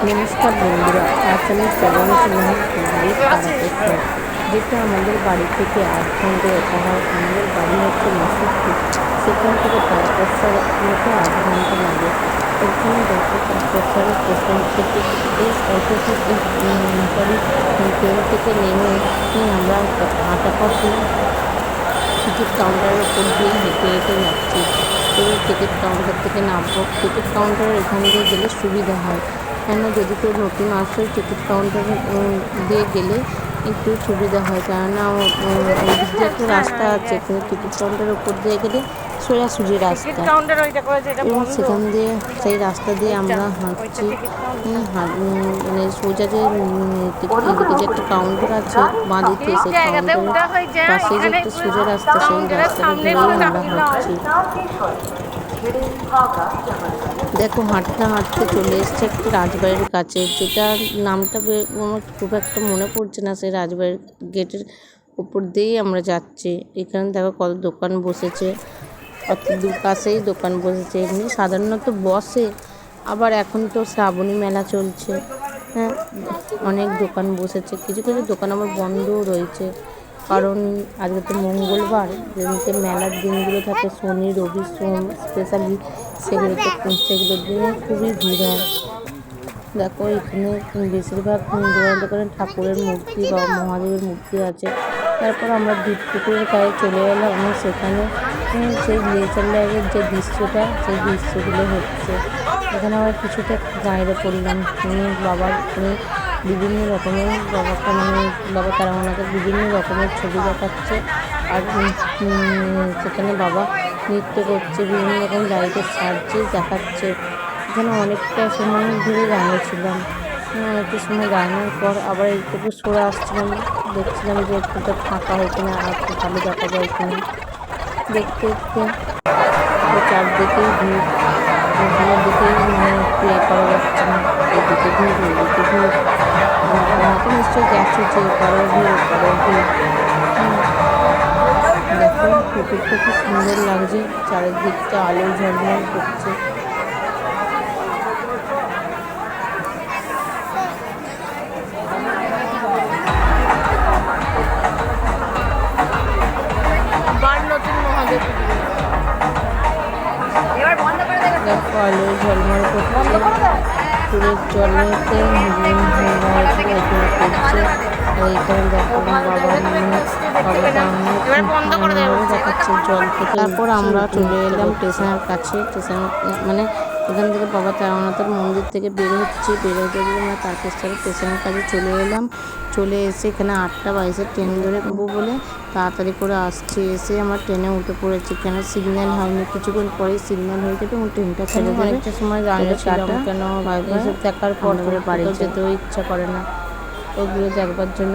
নমস্কার বন্ধুরা, আজ আমি চলে এসেছিলাম হুগলির তারাপীঠে, যেটা আমাদের বাড়ি থেকে 8 ঘন্টা যেতে হয়। আমাদের বাড়ি হচ্ছে মুর্শিদপুর, সেখান থেকে তারকেশ্বর মতো 8 ঘন্টা লাগে। এখানে দেখো তারকেশ্বর স্টেশন থেকে ট্রেন থেকে নেমে আমরা হাঁটা পথে টিকিট কাউন্টারের উপর দিয়ে হেঁটে হেঁটে যাচ্ছি। এবার টিকিট কাউন্টার থেকে নামবো। টিকিট কাউন্টারের এখান দিয়ে গেলে সুবিধা হয়, কেন যদি কেউ নতুন আসে টিকিট কাউন্টারে দিয়ে গেলে একটু সুবিধা হয়, কেননা ওই দিক দিয়ে একটা রাস্তা আছে, কিন্তু টিকিট কাউন্টারের উপর দিয়ে গেলে সোজাসুজি রাস্তা, এবং সেখান দিয়ে সেই রাস্তা দিয়ে আমরা হাঁটছি। মানে সোজা যে এদিকে যে একটা কাউন্টার আছে বাঁ দিকে, সেই কাউন্টারের পাশে যে একটা সোজা রাস্তা, সেই রাস্তাটা ধরেই আমরা হাঁটছি। দেখো হাঁটতে হাঁটতে চলে এসছে একটা রাজবাড়ির কাছে, যেটা নামটা আমার খুব একটা মনে পড়ছে না। সেই রাজবাড়ির গেটের উপর দিয়েই আমরা যাচ্ছি। এখানে দেখো কত দোকান বসেছে, কত পাশেই দোকান বসেছে। এমনি সাধারণত বসে, আবার এখন তো শ্রাবণী মেলা চলছে, হ্যাঁ, অনেক দোকান বসেছে। কিছু কিছু দোকান আবার বন্ধও রয়েছে, কারণ আজকে তো মঙ্গলবার, যেদিনকে মেলার দিনগুলো থাকে শনি রবি সোম স্পেশালি, সেগুলো দিয়ে খুবই ভিড় হয়। দেখো এখানে বেশিরভাগ দোকানে ঠাকুরের মূর্তি বা মহাদেবের মূর্তি আছে। তারপর আমরা পুকুরের গায়ে চলে এলাম, এবং সেখানে সেই নেচার লাইফের যে দৃশ্যটা, সেই দৃশ্যগুলো হচ্ছে। এখানে আবার কিছুটা বাইরে পড়লাম, বাবার বিভিন্ন রকমের বাবা তারামনাকে বিভিন্ন রকমের ছবি দেখাচ্ছে, আর সেখানে বাবা নৃত্য করছে, বিভিন্ন রকম লাইটের সাহায্যে দেখাচ্ছে। এখানে অনেকটা সময় ধরে দাঁড়িয়েছিলাম। অনেকটা সময় দাঁড়ানোর পর আবার একটু সরে আসছিলাম, দেখছিলাম যে একটুটা ফাঁকা হয় কিনা, আর একটু ভালো দেখা যায় কিনা। দেখতে দেখতে চারদিকেই ভিড়, কোনো দিকেই প্লে করা যাচ্ছে না। এদিকে ভিড় ওইদিকে ভিড়, তো নিশ্চয়ই গেছো যে কারোর ভিড় কারোর ভিড়। দেখো পুকুরটা খুব সুন্দর লাগছে, চারিদিকটা আলো ঝলমল করছে। দেখো আলো ঝলমল করছে, পুকুরের জলেতে করছে। আর এখানে দেখো বাবা দেখাচ্ছে জল থেকে। তারপর আমরা চলে এলাম স্টেশনের কাছে। স্টেশন মানে এখান থেকে বাবা তারানাথের মন্দির থেকে বেরোচ্ছি, বেরোতে আমরা তারকেশ্বরের স্টেশনের কাছে চলে এলাম। চলে এসে এখানে 8টা 22-এর ট্রেন ধরে নেবো বলে তাড়াতাড়ি করে আসছি। এসে আমার ট্রেনে উঠে পড়েছি, কেন সিগন্যাল হয়নি, কিছুক্ষণ পরেই সিগন্যাল হয়ে যাবে এবং ট্রেনটা ছেড়ে দেবে। অনেকটা সময় দাঁড়িয়েছিলাম, কেন এসব দেখার পর বাড়ি যেতেও ইচ্ছা করে না। ওগুলো দেখবার জন্য